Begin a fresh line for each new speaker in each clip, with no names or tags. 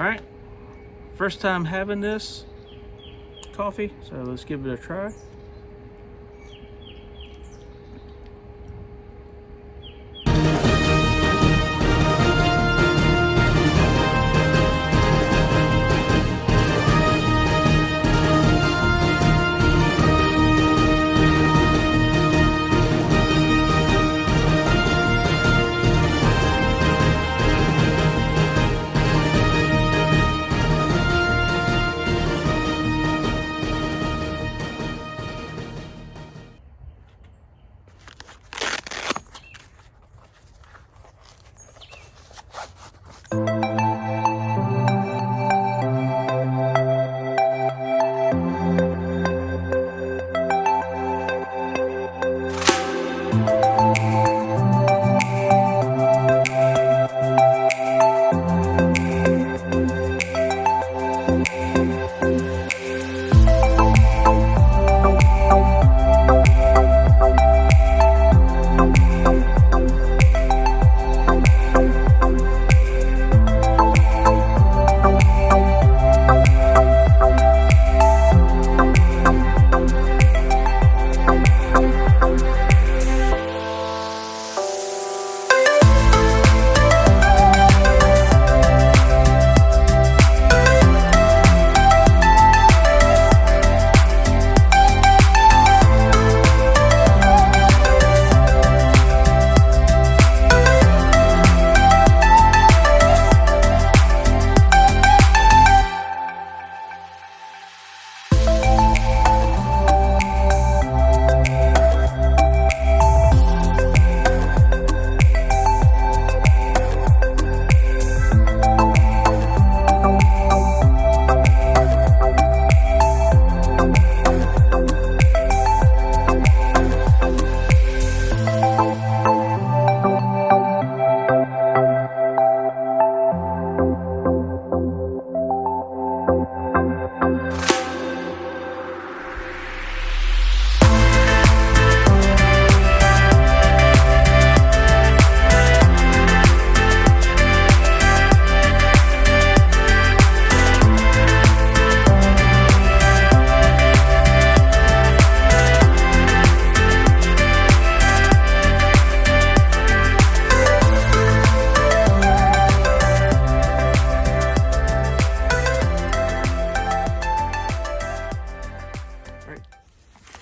right, first time having this coffee, so let's give it a try.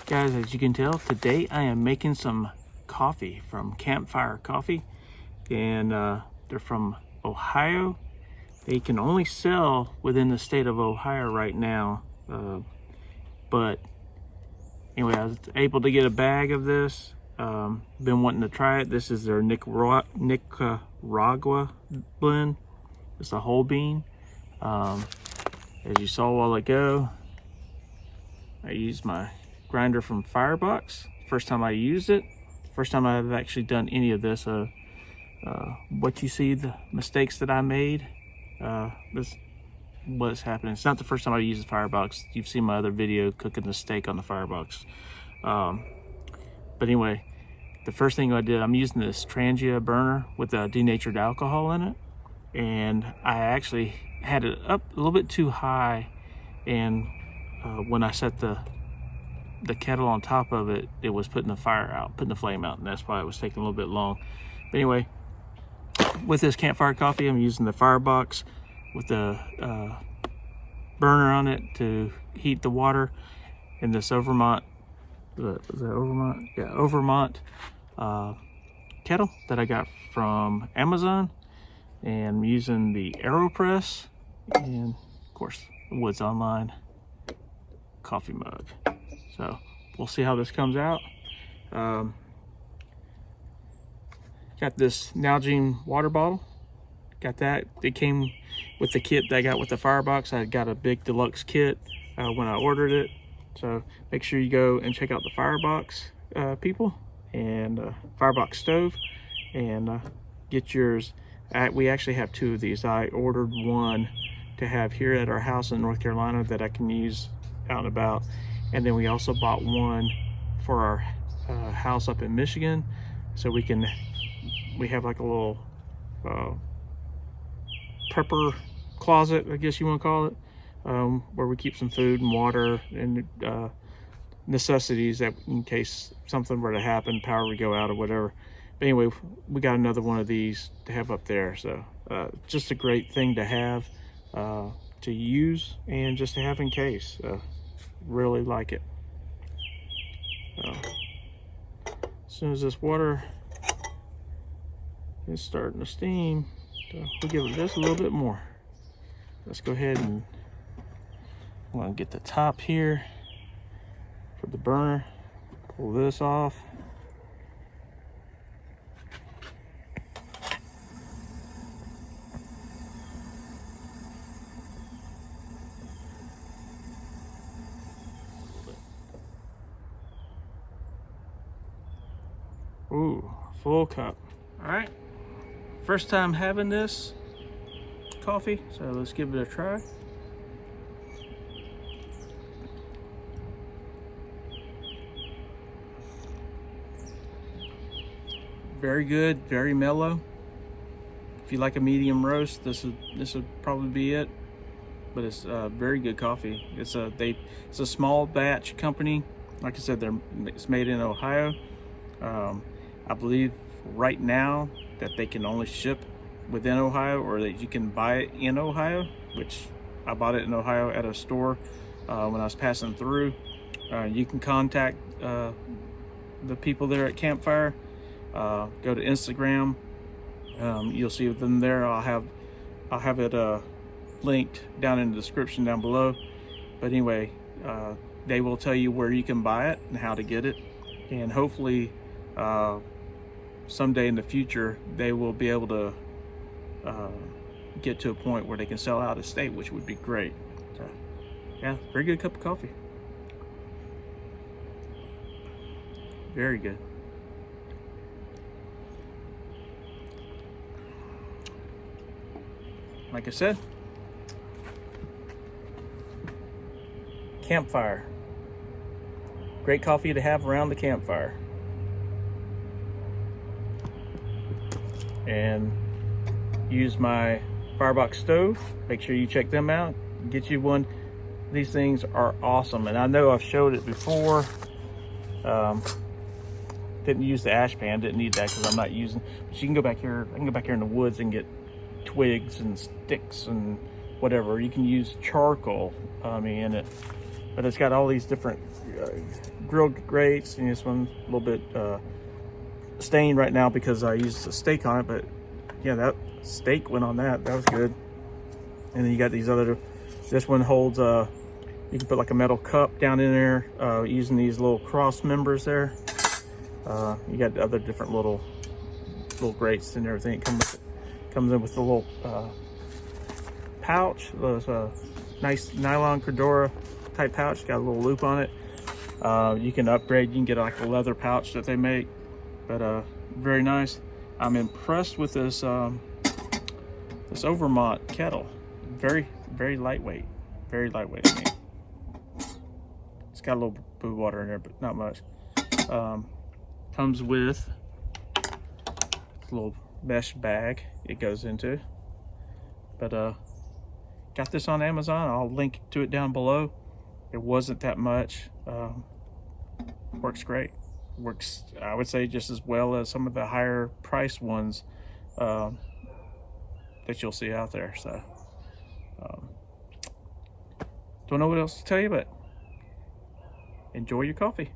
Guys, as you can tell, today I am making some coffee from Kampfire Coffee, and they're from Ohio. They can only sell within the state of Ohio right now, but anyway, I was able to get a bag of this. Been wanting to try it. This is their Nicaragua blend. It's a whole bean. As you saw a while ago, I used my grinder from Firebox. First time I used it. First time I've actually done any of this. What you see, the mistakes that I made, this what's happening. It's not the first time I used the Firebox. You've seen my other video cooking the steak on the Firebox. But anyway, the first thing I did, I'm using this Trangia burner with denatured alcohol in it, and I actually had it up a little bit too high, and when I set the kettle on top of it, it was putting the fire out, putting the flame out, and that's why it was taking a little bit long. But anyway, with this Kampfire Coffee, I'm using the Firebox with the burner on it to heat the water, and this Overmont, Overmont kettle that I got from Amazon, and I'm using the aeropress, and of course the Woods Online coffee mug. So we'll see how this comes out. Got this Nalgene water bottle. Got that. It came with the kit that I got with the Firebox. I got a big deluxe kit when I ordered it. So make sure you go and check out the Firebox people, and Firebox stove, and get yours. We actually have two of these. I ordered one to have here at our house in North Carolina that I can use out and about. And then we also bought one for our house up in Michigan, so we have like a little prepper closet, I guess you want to call it, where we keep some food and water and necessities that in case something were to happen, power would go out or whatever. But anyway, we got another one of these to have up there. So just a great thing to have, to use, and just to have in case. Really like it. As soon as this water is starting to steam, we'll give it just a little bit more. Let's go ahead and I'm going to get the top here for the burner. Pull this off. Ooh, full cup. All right, first time having this coffee, so let's give it a try. Very good, very mellow. If you like a medium roast, this would probably be it. But it's very good coffee. It's a small batch company. Like I said, it's made in Ohio. I believe right now that they can only ship within Ohio, or that you can buy it in Ohio, which I bought it in Ohio at a store when I was passing through. You can contact the people there at Campfire. Go to Instagram. You'll see them there. I'll have it linked down in the description down below. But anyway, they will tell you where you can buy it and how to get it, and hopefully someday in the future they will be able to get to a point where they can sell out of state, which would be great. So, yeah, very good cup of coffee. Very good. Like I said, Campfire. Great coffee to have around the campfire. And use my firebox stove. Make sure you check them out. Get you one. These things are awesome, and I know I've showed it before. Didn't use the ash pan. Didn't need that because I'm not using. But you can go back here. I can go back here in the woods and get twigs and sticks and whatever. You can use charcoal in it, but it's got all these different grill grates, and this one's a little bit stained right now because I used a steak on it. But yeah, that steak went on that. That was good. And then you got these other. This one holds you can put like a metal cup down in there using these little cross members there. You got other different little grates and everything. It comes in with a little pouch. Those nice nylon Cordura type pouch. Got a little loop on it. You can upgrade. You can get like a leather pouch that they make. But very nice. I'm impressed with this this Overmont kettle. Very, very lightweight. Very lightweight. I mean, it's got a little bit of water in there, but not much. Comes with a little mesh bag it goes into. But got this on Amazon. I'll link to it down below. It wasn't that much. Works great. Works, I would say, just as well as some of the higher priced ones that you'll see out there. So don't know what else to tell you, but enjoy your coffee.